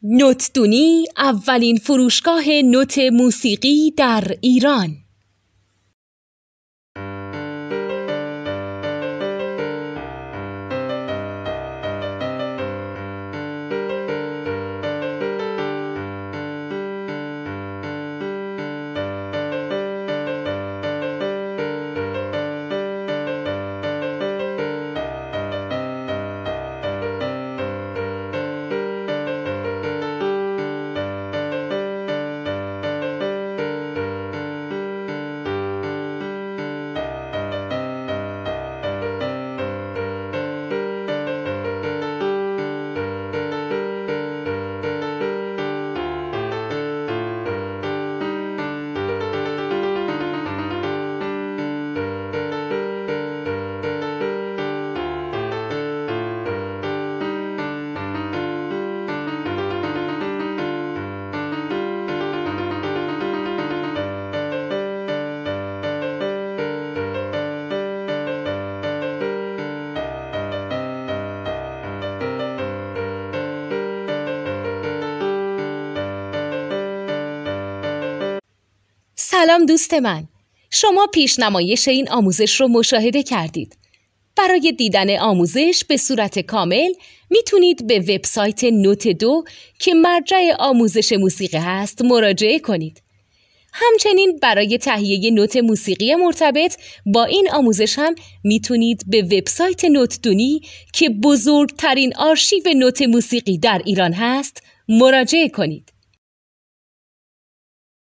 نوتدونی اولین فروشگاه نوت موسیقی در ایران. سلام دوست من، شما پیشنمایش این آموزش رو مشاهده کردید. برای دیدن آموزش به صورت کامل میتونید به وبسایت نوت 2 که مرجع آموزش موسیقی هست مراجعه کنید. همچنین برای تهیه نوت موسیقی مرتبط با این آموزش هم میتونید به وبسایت نوتدونی که بزرگترین آرشیو نوت موسیقی در ایران هست مراجعه کنید.